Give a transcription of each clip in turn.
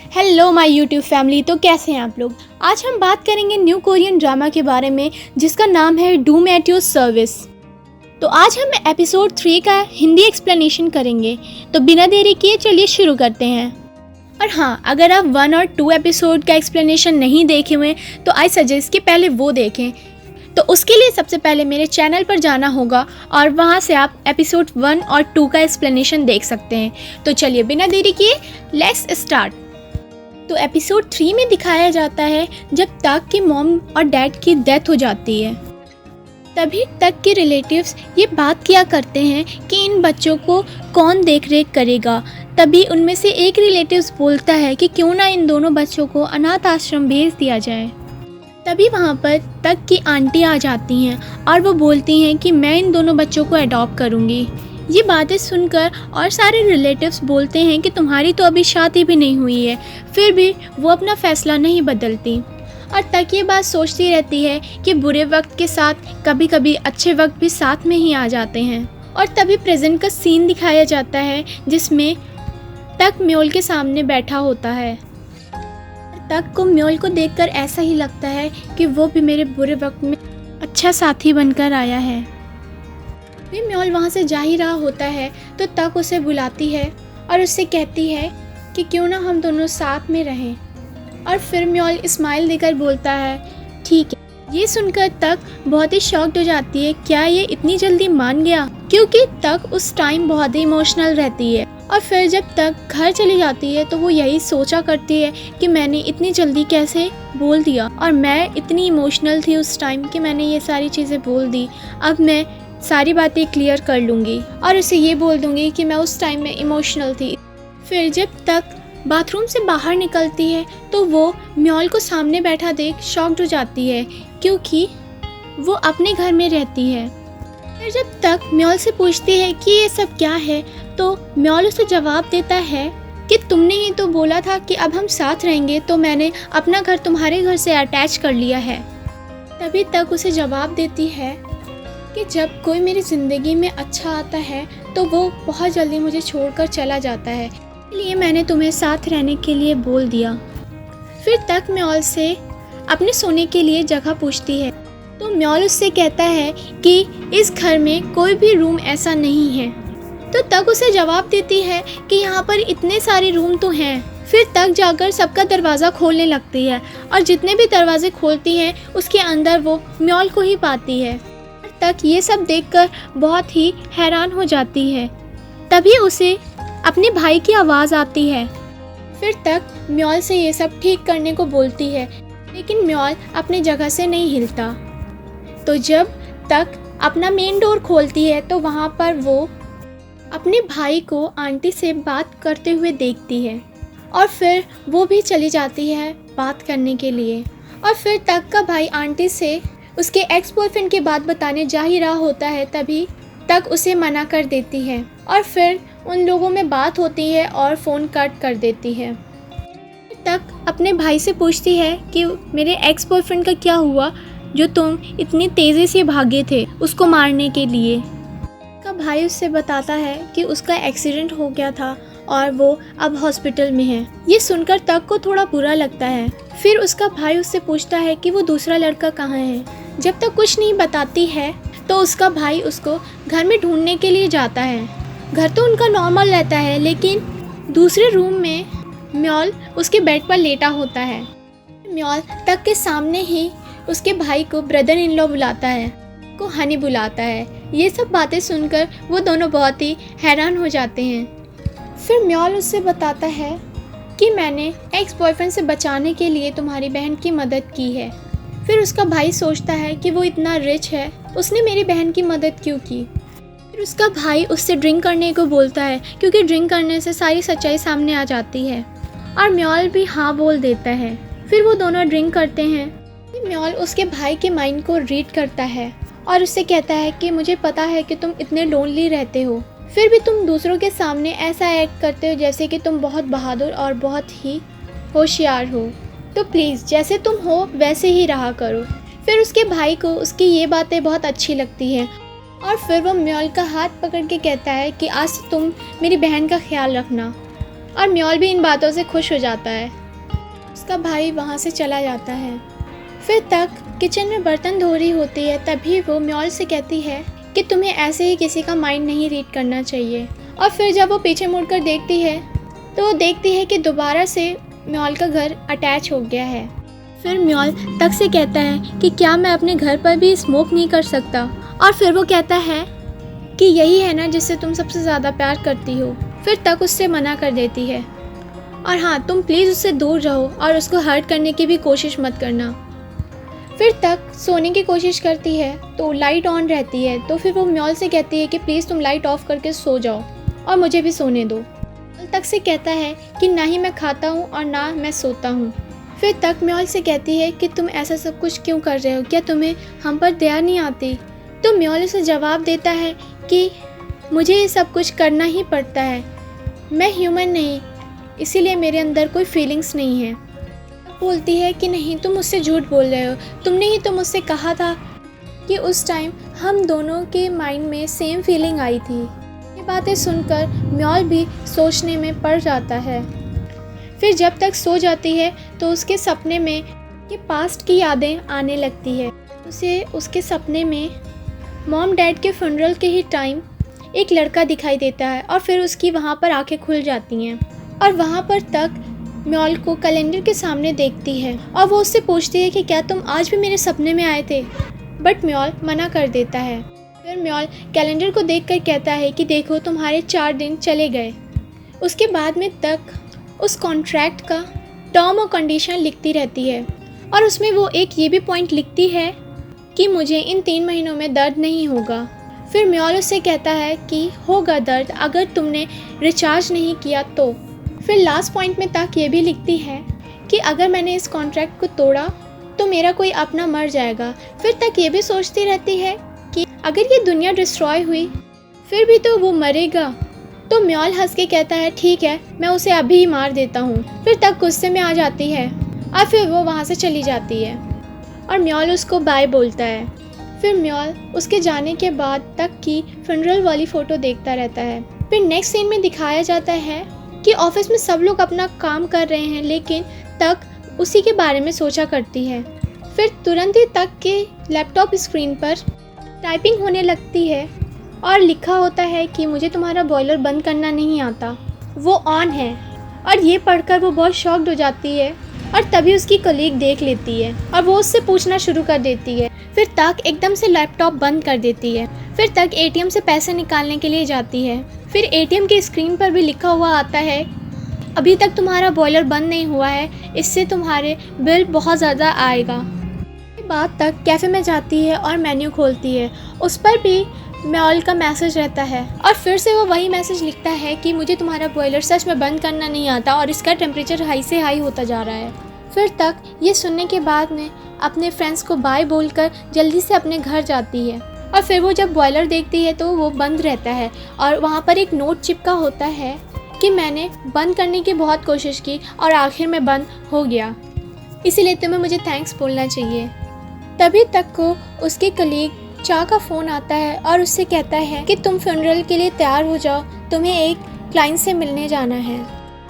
Hello my YouTube family. तो कैसे हैं आप लोग। आज हम बात करेंगे न्यू कोरियन ड्रामा के बारे में जिसका नाम है डूम एट योर सर्विस। तो आज हम एपिसोड 3 का हिंदी एक्सप्लेनेशन करेंगे। तो बिना देरी किए चलिए शुरू करते हैं। और हाँ, अगर आप 1 और 2 एपिसोड का एक्सप्लेनेशन नहीं देखे हुए तो आई सजेस्ट कि पहले वो देखें। तो उसके लिए सबसे पहले मेरे चैनल पर जाना होगा और वहाँ से आप एपिसोड 1 और 2 का एक्सप्लेनेशन देख सकते हैं। तो चलिए बिना देरी किए लेट्स स्टार्ट। तो एपिसोड 3 में दिखाया जाता है जब तक की मॉम और डैड की डेथ हो जाती है। तभी तक के रिलेटिव्स ये बात किया करते हैं कि इन बच्चों को कौन देख रेख करेगा। तभी उनमें से एक रिलेटिव्स बोलता है कि क्यों ना इन दोनों बच्चों को अनाथ आश्रम भेज दिया जाए। तभी वहाँ पर तक की आंटी आ जाती हैं और वो बोलती हैं कि मैं इन दोनों बच्चों को अडॉप्ट करूँगी। ये बातें सुनकर और सारे रिलेटिव्स बोलते हैं कि तुम्हारी तो अभी शादी भी नहीं हुई है, फिर भी वो अपना फ़ैसला नहीं बदलती। और तक ये बात सोचती रहती है कि बुरे वक्त के साथ कभी कभी अच्छे वक्त भी साथ में ही आ जाते हैं। और तभी प्रेजेंट का सीन दिखाया जाता है जिसमें तक म्योल के सामने बैठा होता है। तक को म्योल को देखकर ऐसा ही लगता है कि वो भी मेरे बुरे वक्त में अच्छा साथी बनकर आया है। फिर म्योल वहाँ से जा ही रहा होता है तो तक उसे बुलाती है और उससे कहती है कि क्यों ना हम दोनों साथ में रहें। और फिर म्योल स्माइल देकर बोलता है ठीक है। ये सुनकर तक बहुत ही शॉक्ड हो जाती है, क्या ये इतनी जल्दी मान गया, क्योंकि तक उस टाइम बहुत ही इमोशनल रहती है। और फिर जब तक घर चली जाती है तो वो यही सोचा करती है कि मैंने इतनी जल्दी कैसे बोल दिया और मैं इतनी इमोशनल थी उस टाइम कि मैंने ये सारी चीज़ें बोल दी। अब मैं सारी बातें क्लियर कर लूँगी और उसे ये बोल दूँगी कि मैं उस टाइम में इमोशनल थी। फिर जब तक बाथरूम से बाहर निकलती है तो वो म्योल को सामने बैठा देख शॉक्ड हो जाती है, क्योंकि वो अपने घर में रहती है। फिर जब तक म्योल से पूछती है कि ये सब क्या है तो म्योल उसे जवाब देता है कि तुमने ही तो बोला था कि अब हम साथ रहेंगे, तो मैंने अपना घर तुम्हारे घर से अटैच कर लिया है। तभी तक उसे जवाब देती है कि जब कोई मेरी ज़िंदगी में अच्छा आता है तो वो बहुत जल्दी मुझे छोड़कर चला जाता है, इसलिए मैंने तुम्हें साथ रहने के लिए बोल दिया। फिर तक म्योल से अपने सोने के लिए जगह पूछती है तो म्योल उससे कहता है कि इस घर में कोई भी रूम ऐसा नहीं है। तो तक उसे जवाब देती है कि यहाँ पर इतने सारे रूम तो हैं। फिर तक जाकर सबका दरवाज़ा खोलने लगती है और जितने भी दरवाजे खोलती है उसके अंदर वो म्योल को ही पाती है। तक ये सब देखकर बहुत ही हैरान हो जाती है। तभी उसे अपने भाई की आवाज़ आती है। फिर तक म्योल से ये सब ठीक करने को बोलती है, लेकिन म्योल अपनी जगह से नहीं हिलता। तो जब तक अपना मेन डोर खोलती है तो वहाँ पर वो अपने भाई को आंटी से बात करते हुए देखती है और फिर वो भी चली जाती है बात करने के लिए। और फिर तक का भाई आंटी से उसके एक्स बॉयफ्रेंड की बात बताने जा ही रहा होता है, तभी तक उसे मना कर देती है और फिर उन लोगों में बात होती है और फ़ोन कट कर देती है। तक अपने भाई से पूछती है कि मेरे एक्स बॉयफ्रेंड का क्या हुआ जो तुम इतनी तेज़ी से भागे थे उसको मारने के लिए। का भाई उससे बताता है कि उसका एक्सीडेंट हो गया था और वो अब हॉस्पिटल में है। ये सुनकर तक को थोड़ा बुरा लगता है। फिर उसका भाई उससे पूछता है कि वो दूसरा लड़का कहाँ है। जब तक कुछ नहीं बताती है तो उसका भाई उसको घर में ढूंढने के लिए जाता है। घर तो उनका नॉर्मल रहता है, लेकिन दूसरे रूम में म्योल उसके बेड पर लेटा होता है। म्योल तक के सामने ही उसके भाई को ब्रदर इन लॉ बुलाता है, को हनी बुलाता है। ये सब बातें सुनकर वो दोनों बहुत ही हैरान हो जाते हैं। फिर म्योल उससे बताता है कि मैंने एक्स बॉयफ्रेंड से बचाने के लिए तुम्हारी बहन की मदद की है। फिर उसका भाई सोचता है कि वो इतना रिच है, उसने मेरी बहन की मदद क्यों की। फिर उसका भाई उससे ड्रिंक करने को बोलता है, क्योंकि ड्रिंक करने से सारी सच्चाई सामने आ जाती है। और म्योल भी हाँ बोल देता है। फिर वो दोनों ड्रिंक करते हैं। म्योल उसके भाई के माइंड को रीड करता है और उससे कहता है कि मुझे पता है कि तुम इतने लोनली रहते हो, फिर भी तुम दूसरों के सामने ऐसा एक्ट करते हो जैसे कि तुम बहुत बहादुर और बहुत ही होशियार हो, तो प्लीज़ जैसे तुम हो वैसे ही रहा करो। फिर उसके भाई को उसकी ये बातें बहुत अच्छी लगती हैं और फिर वो म्योल का हाथ पकड़ के कहता है कि आज से तुम मेरी बहन का ख्याल रखना। और म्योल भी इन बातों से खुश हो जाता है। उसका भाई वहाँ से चला जाता है। फिर तक किचन में बर्तन धो रही होती है, तभी वो म्योल से कहती है कि तुम्हें ऐसे ही किसी का माइंड नहीं रीड करना चाहिए। और फिर जब वो पीछे मुड़कर देखती है तो वो देखती है कि दोबारा से म्योल का घर अटैच हो गया है। फिर म्योल तक से कहता है कि क्या मैं अपने घर पर भी स्मोक नहीं कर सकता। और फिर वो कहता है कि यही है ना जिससे तुम सबसे ज़्यादा प्यार करती हो। फिर तक उससे मना कर देती है, और हाँ, तुम प्लीज़ उससे दूर रहो और उसको हर्ट करने की भी कोशिश मत करना। फिर तक सोने की कोशिश करती है तो लाइट ऑन रहती है, तो फिर वो म्योल से कहती है कि प्लीज़ तुम लाइट ऑफ करके सो जाओ और मुझे भी सोने दो। तक से कहता है कि ना ही मैं खाता हूँ और ना मैं सोता हूँ। फिर तक म्योल से कहती है कि तुम ऐसा सब कुछ क्यों कर रहे हो, क्या तुम्हें हम पर दया नहीं आती। तो म्योल उसे जवाब देता है कि मुझे ये सब कुछ करना ही पड़ता है, मैं ह्यूमन नहीं, इसीलिए मेरे अंदर कोई फीलिंग्स नहीं है। बोलती है कि नहीं, तुम मुझसे झूठ बोल रहे हो, तुमने ही तो मुझसे कहा था कि उस टाइम हम दोनों के माइंड में सेम फीलिंग आई थी। ये बातें सुनकर म्योल भी सोचने में पड़ जाता है। फिर जब तक सो जाती है तो उसके सपने में कि पास्ट की यादें आने लगती है। उसे उसके सपने में मॉम डैड के फ्यूनरल के ही टाइम एक लड़का दिखाई देता है और फिर उसकी वहाँ पर आंखें खुल जाती हैं और वहाँ पर तक म्योल को कैलेंडर के सामने देखती है और वो उससे पूछती है कि क्या तुम आज भी मेरे सपने में आए थे, बट म्योल मना कर देता है। फिर म्योल कैलेंडर को देखकर कहता है कि देखो तुम्हारे 4 दिन चले गए। उसके बाद में तक उस कॉन्ट्रैक्ट का टर्म और कंडीशन लिखती रहती है और उसमें वो एक ये भी पॉइंट लिखती है कि मुझे इन 3 महीनों में दर्द नहीं होगा। फिर म्योल उससे कहता है कि होगा दर्द अगर तुमने रिचार्ज नहीं किया तो। फिर लास्ट पॉइंट में तक ये भी लिखती है कि अगर मैंने इस कॉन्ट्रैक्ट को तोड़ा तो मेरा कोई अपना मर जाएगा। फिर तक ये भी सोचती रहती है कि अगर ये दुनिया डिस्ट्रॉय हुई फिर भी तो वो मरेगा। तो म्योल हंस के कहता है ठीक है, मैं उसे अभी ही मार देता हूँ। फिर तक गुस्से में आ जाती है और फिर वो वहाँ से चली जाती है और म्योल उसको बाय बोलता है। फिर म्योल उसके जाने के बाद तक की फ्यूनरल वाली फ़ोटो देखता रहता है। फिर नेक्स्ट सीन में दिखाया जाता है कि ऑफिस में सब लोग अपना काम कर रहे हैं, लेकिन तक उसी के बारे में सोचा करती है। फिर तुरंत ही तक के लैपटॉप स्क्रीन पर टाइपिंग होने लगती है और लिखा होता है कि मुझे तुम्हारा बॉयलर बंद करना नहीं आता, वो ऑन है। और ये पढ़कर वो बहुत शॉक्ड हो जाती है और तभी उसकी कलीग देख लेती है और वो उससे पूछना शुरू कर देती है। फिर तक एकदम से लैपटॉप बंद कर देती है। फिर तक एटीएम से पैसे निकालने के लिए जाती है। फिर एटीएम की स्क्रीन पर भी लिखा हुआ आता है अभी तक तुम्हारा बॉयलर बंद नहीं हुआ है, इससे तुम्हारे बिल बहुत ज़्यादा आएगा। बाद तक कैफ़े में जाती है और मेन्यू खोलती है, उस पर भी म्योल का मैसेज रहता है और फिर से वो वही मैसेज लिखता है कि मुझे तुम्हारा बॉयलर सच में बंद करना नहीं आता और इसका टेम्परेचर हाई से हाई होता जा रहा है। फिर तक ये सुनने के बाद में अपने फ्रेंड्स को बाय बोलकर जल्दी से अपने घर जाती है और फिर वो जब बॉयलर देखती है तो वो बंद रहता है और वहाँ पर एक नोट चिपका होता है कि मैंने बंद करने की बहुत कोशिश की और आखिर में बंद हो गया, इसीलिए तुम्हें मुझे थैंक्स बोलना चाहिए। तभी तक को उसके कलीग चा का फ़ोन आता है और उससे कहता है कि तुम फ्यूनरल के लिए तैयार हो जाओ, तुम्हें एक क्लाइंट से मिलने जाना है।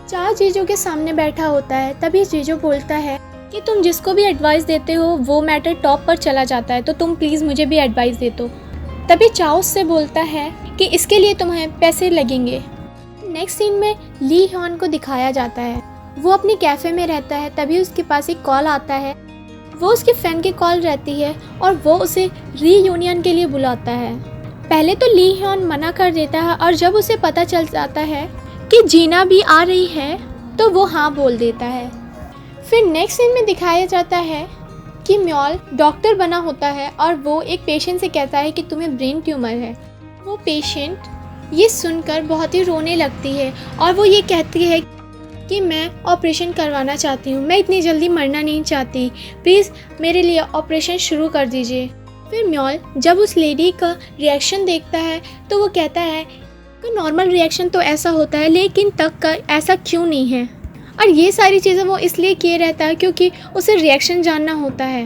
चा जीजो के सामने बैठा होता है, तभी जीजो बोलता है कि तुम जिसको भी एडवाइस देते हो वो मैटर टॉप पर चला जाता है, तो तुम प्लीज़ मुझे भी एडवाइस दे दो। तभी चा उससे बोलता है कि इसके लिए तुम्हें पैसे लगेंगे। नेक्स्ट सीन में ली ह्योन को दिखाया जाता है, वो अपने कैफ़े में रहता है। तभी उसके पास एक कॉल आता है, वो उसके फ्रेंड की कॉल रहती है और वो उसे रीयूनियन के लिए बुलाता है। पहले तो ली ह्योन मना कर देता है और जब उसे पता चल जाता है कि जीना भी आ रही है तो वो हाँ बोल देता है। फिर नेक्स्ट सीन में दिखाया जाता है कि म्योल डॉक्टर बना होता है और वो एक पेशेंट से कहता है कि तुम्हें ब्रेन ट्यूमर है। वो पेशेंट ये सुनकर बहुत ही रोने लगती है और वो ये कहती है कि मैं ऑपरेशन करवाना चाहती हूँ, मैं इतनी जल्दी मरना नहीं चाहती, प्लीज़ मेरे लिए ऑपरेशन शुरू कर दीजिए। फिर म्योल जब उस लेडी का रिएक्शन देखता है तो वो कहता है कि नॉर्मल रिएक्शन तो ऐसा होता है, लेकिन तक का ऐसा क्यों नहीं है। और ये सारी चीज़ें वो इसलिए किए रहता है क्योंकि उसे रिएक्शन जानना होता है।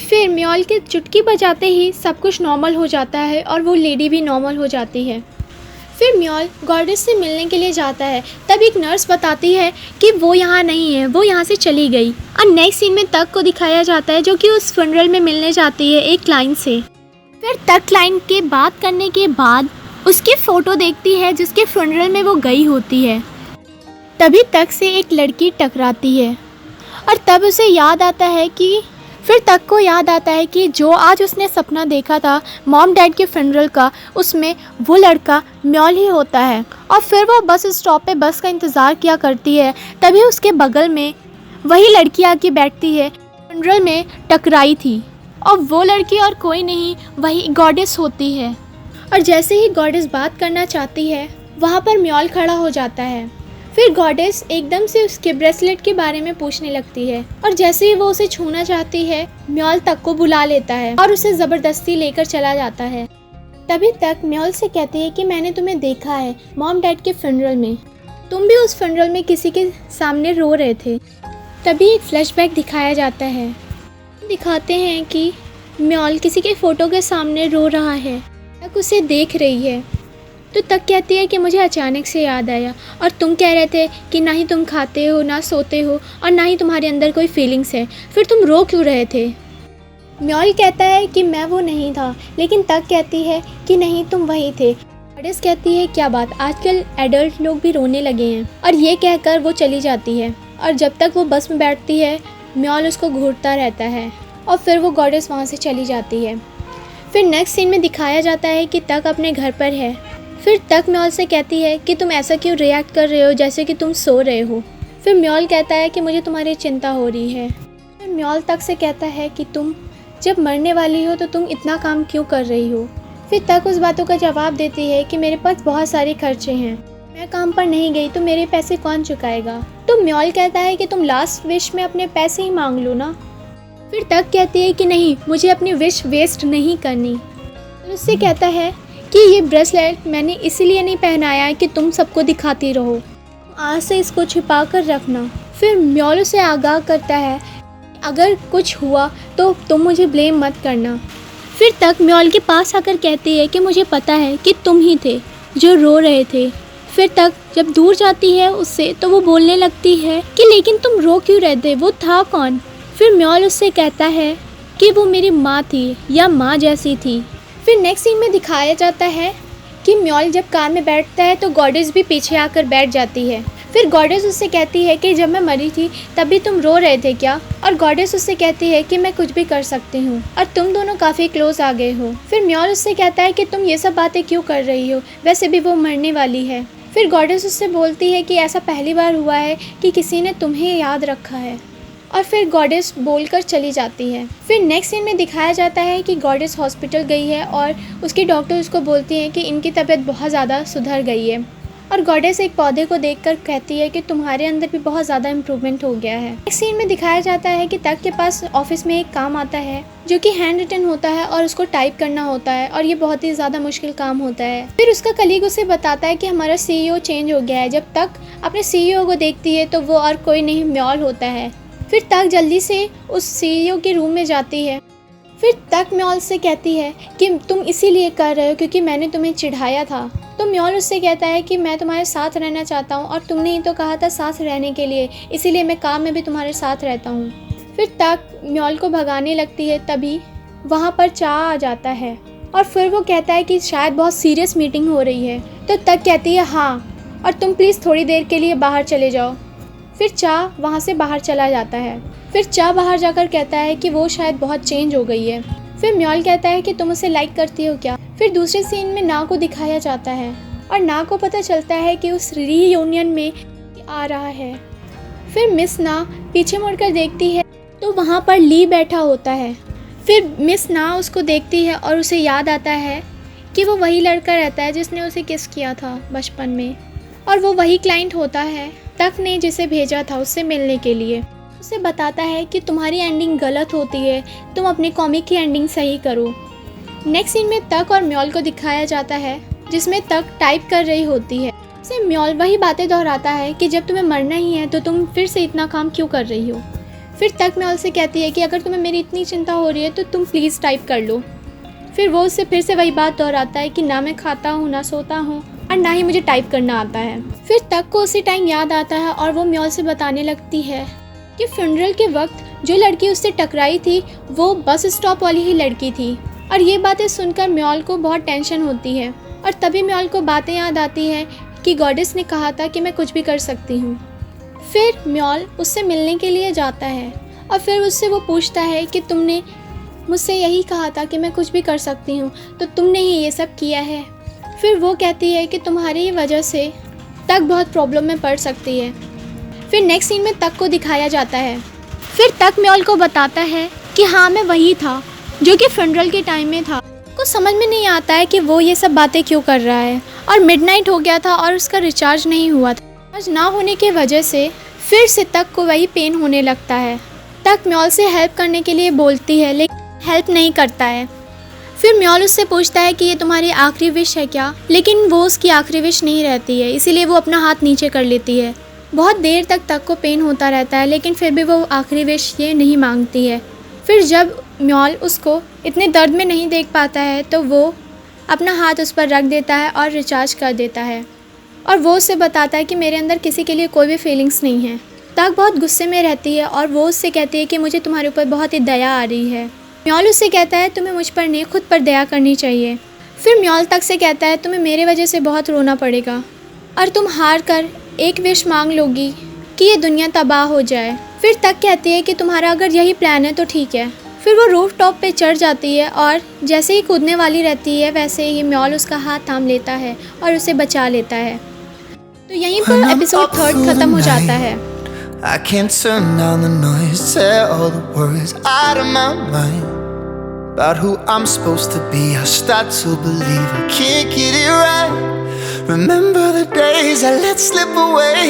फिर म्योल के चुटकी बजाते ही सब कुछ नॉर्मल हो जाता है और वो लेडी भी नॉर्मल हो जाती है। फिर म्योल गॉडेस से मिलने के लिए जाता है। तब एक नर्स बताती है कि वो यहाँ नहीं है, वो यहाँ से चली गई। और नेक्स्ट सीन में तक को दिखाया जाता है जो कि उस फ्यूनरल में मिलने जाती है एक क्लाइंट से। फिर तक क्लाइंट के बात करने के बाद उसकी फ़ोटो देखती है जिसके फ्यूनरल में वो गई होती है। तभी तक से एक लड़की टकराती है और तब उसे याद आता है कि फिर तक को याद आता है कि जो आज उसने सपना देखा था मॉम डैड के फ्यूनरल का, उसमें वो लड़का म्योल ही होता है। और फिर वो बस स्टॉप पे बस का इंतज़ार किया करती है। तभी उसके बगल में वही लड़की आके बैठती है फ्यूनरल में टकराई थी, और वो लड़की और कोई नहीं वही गॉडेस होती है। और जैसे ही गॉडेस बात करना चाहती है वहाँ पर म्योल खड़ा हो जाता है। फिर गॉडेस एकदम से उसके ब्रेसलेट के बारे में पूछने लगती है, और जैसे ही वो उसे छूना चाहती है म्योल तक को बुला लेता है और उसे ज़बरदस्ती लेकर चला जाता है। तभी तक म्योल से कहती है कि मैंने तुम्हें देखा है मॉम डैड के फ्यूनरल में, तुम भी उस फ्यूनरल में किसी के सामने रो रहे थे। तभी एक फ्लैशबैक दिखाया जाता है, दिखाते हैं कि म्योल किसी के फ़ोटो के सामने रो रहा है, तक उसे देख रही है। तो तक कहती है कि मुझे अचानक से याद आया, और तुम कह रहे थे कि ना ही तुम खाते हो, ना सोते हो, और ना ही तुम्हारे अंदर कोई फीलिंग्स है, फिर तुम रो क्यों रहे थे। म्योल कहता है कि मैं वो नहीं था, लेकिन तक कहती है कि नहीं तुम वही थे। गॉडेस कहती है क्या बात, आजकल एडल्ट लोग भी रोने लगे हैं, और ये कहकर वो चली जाती है। और जब तक वो बस में बैठती है म्योल उसको घूरता रहता है, और फिर वो गॉडेस वहाँ से चली जाती है। फिर नेक्स्ट सीन में दिखाया जाता है कि तक अपने घर पर है। फिर तक म्योल से कहती है कि तुम ऐसा क्यों रिएक्ट कर रहे हो जैसे कि तुम सो रहे हो। फिर म्योल कहता है कि मुझे तुम्हारी चिंता हो रही है। फिर म्योल तक से कहता है कि तुम जब मरने वाली हो तो तुम इतना काम क्यों कर रही हो। फिर तक उस बातों का जवाब देती है कि मेरे पास बहुत सारे खर्चे हैं, मैं काम पर नहीं गई तो मेरे पैसे कौन चुकाएगा। तो म्योल कहता है कि तुम लास्ट विश में अपने पैसे ही मांग लो ना। फिर तक कहती है कि नहीं, मुझे अपनी विश वेस्ट नहीं करनी। फिर उससे कहता है कि ये ब्रेसलेट मैंने इसीलिए नहीं पहनाया है कि तुम सबको दिखाती रहो, आज से इसको छिपा कर रखना। फिर म्योल उसे आगाह करता है अगर कुछ हुआ तो तुम मुझे ब्लेम मत करना। फिर तक म्योल के पास आकर कहती है कि मुझे पता है कि तुम ही थे जो रो रहे थे। फिर तक जब दूर जाती है उससे तो वो बोलने लगती है कि लेकिन तुम रो क्यों रहे थे, वो था कौन। फिर म्योल उससे कहता है कि वो मेरी माँ थी या माँ जैसी थी। फिर नेक्स्ट सीन में दिखाया जाता है कि म्योल जब कार में बैठता है तो गॉडेस भी पीछे आकर बैठ जाती है। फिर गॉडेस उससे कहती है कि जब मैं मरी थी तभी तुम रो रहे थे क्या। और गॉडेस उससे कहती है कि मैं कुछ भी कर सकती हूँ और तुम दोनों काफ़ी क्लोज आ गए हो। फिर म्योल उससे कहता है कि तुम ये सब बातें क्यों कर रही हो, वैसे भी वो मरने वाली है। फिर गॉडेस उससे बोलती है कि ऐसा पहली बार हुआ है कि किसी ने तुम्हें याद रखा है। और फिर गॉडेस बोलकर चली जाती है। फिर नेक्स्ट सीन में दिखाया जाता है कि गॉडेस हॉस्पिटल गई है और उसकी डॉक्टर उसको बोलती हैं कि इनकी तबीयत बहुत ज़्यादा सुधर गई है। और गॉडेस एक पौधे को देखकर कहती है कि तुम्हारे अंदर भी बहुत ज़्यादा इम्प्रूवमेंट हो गया है। नेक्स्ट सीन में दिखाया जाता है कि तक के पास ऑफिस में एक काम आता है जो कि हैंड रिटन होता है और उसको टाइप करना होता है, और ये बहुत ही ज़्यादा मुश्किल काम होता है। फिर उसका कलीग उसे बताता है कि हमारा CEO चेंज हो गया है। जब तक अपने CEO को देखती है तो वो और कोई नहीं म्योल होता है। फिर तक जल्दी से उस CEO के रूम में जाती है। फिर तक म्योल से कहती है कि तुम इसीलिए कर रहे हो क्योंकि मैंने तुम्हें चिढ़ाया था। तो म्योल उससे कहता है कि मैं तुम्हारे साथ रहना चाहता हूँ और तुमने ही तो कहा था साथ रहने के लिए, इसीलिए मैं काम में भी तुम्हारे साथ रहता हूँ। फिर तक म्योल को भगाने लगती है, तभी वहाँ पर चा आ जाता है और फिर वो कहता है कि शायद बहुत सीरियस मीटिंग हो रही है। तो तक कहती है हाँ, और तुम प्लीज़ थोड़ी देर के लिए बाहर चले जाओ। फिर चा वहाँ से बाहर चला जाता है। फिर चा बाहर जाकर कहता है कि वो शायद बहुत चेंज हो गई है। फिर म्योल कहता है कि तुम उसे लाइक करती हो क्या। फिर दूसरे सीन में ना को दिखाया जाता है और ना को पता चलता है कि उस रीयूनियन में आ रहा है। फिर मिस ना पीछे मुड़कर देखती है तो वहाँ पर ली बैठा होता है। फिर मिस ना उसको देखती है और उसे याद आता है कि वो वही लड़का रहता है जिसने उसे किस किया था बचपन में, और वो वही क्लाइंट होता है तक ने जिसे भेजा था उससे मिलने के लिए। उसे बताता है कि तुम्हारी एंडिंग गलत होती है, तुम अपनी कॉमिक की एंडिंग सही करो। नेक्स्ट सीन में तक और म्योल को दिखाया जाता है जिसमें तक टाइप कर रही होती है। उसे म्योल वही बातें दोहराता है कि जब तुम्हें मरना ही है तो तुम फिर से इतना काम क्यों कर रही हो। फिर तक म्योल से कहती है कि अगर तुम्हें मेरी इतनी चिंता हो रही है तो तुम प्लीज़ टाइप कर लो। फिर वो उससे फिर से वही बात दोहराता है कि ना मैं खाता हूँ ना सोता हूँ और ना ही मुझे टाइप करना आता है। फिर तक को उसी टाइम याद आता है और वो म्योल से बताने लगती है कि फ्यूनरल के वक्त जो लड़की उससे टकराई थी वो बस स्टॉप वाली ही लड़की थी। और ये बातें सुनकर म्योल को बहुत टेंशन होती है और तभी म्योल को बातें याद आती है कि गॉडेस ने कहा था कि मैं कुछ भी कर सकती हूँ। फिर म्योल उससे मिलने के लिए जाता है और फिर उससे वो पूछता है कि तुमने मुझसे यही कहा था कि मैं कुछ भी कर सकती हूँ, तो तुमने ही ये सब किया है। फिर वो कहती है कि तुम्हारी वजह से तक बहुत प्रॉब्लम में पड़ सकती है। फिर नेक्स्ट सीन में तक को दिखाया जाता है। फिर तक म्योल को बताता है कि हाँ मैं वही था जो कि फ्यूनरल के टाइम में था। को समझ में नहीं आता है कि वो ये सब बातें क्यों कर रहा है और मिडनाइट हो गया था और उसका रिचार्ज नहीं हुआ था। रिचार्ज ना होने की वजह से फिर से तक को वही पेन होने लगता है। तक म्योल से हेल्प करने के लिए बोलती है लेकिन हेल्प नहीं करता है। फिर म्योल उससे पूछता है कि ये तुम्हारी आखिरी विश है क्या, लेकिन वो उसकी आखिरी विश नहीं रहती है, इसीलिए वो अपना हाथ नीचे कर लेती है। बहुत देर तक को पेन होता रहता है लेकिन फिर भी वो आखिरी विश ये नहीं मांगती है। फिर जब म्योल उसको इतने दर्द में नहीं देख पाता है तो वो अपना हाथ उस पर रख देता है और रिचार्ज कर देता है और वो उससे बताता है कि मेरे अंदर किसी के लिए कोई भी फीलिंग्स नहीं है। तक बहुत गुस्से में रहती है और वो उससे कहती है कि मुझे तुम्हारे ऊपर बहुत ही दया आ रही है। म्योल उससे कहता है तुम्हें मुझ पर नहीं खुद पर दया करनी चाहिए। फिर म्योल तक से कहता है तुम्हें मेरे वजह से बहुत रोना पड़ेगा और तुम हार कर एक विश मांग लोगी कि ये दुनिया तबाह हो जाए। फिर तक कहती है कि तुम्हारा अगर यही प्लान है तो ठीक है। फिर वो रूफ टॉप पे चढ़ जाती है और जैसे ही कूदने वाली रहती है वैसे ही म्योल उसका हाथ थाम लेता है और उसे बचा लेता है। तो यहीं पर एपिसोड 3 खत्म हो जाता है। I can't turn down the noise, tear all the worries out of my mind. About who I'm supposed to be, I start to believe I can't get it right. Remember the days I let slip away.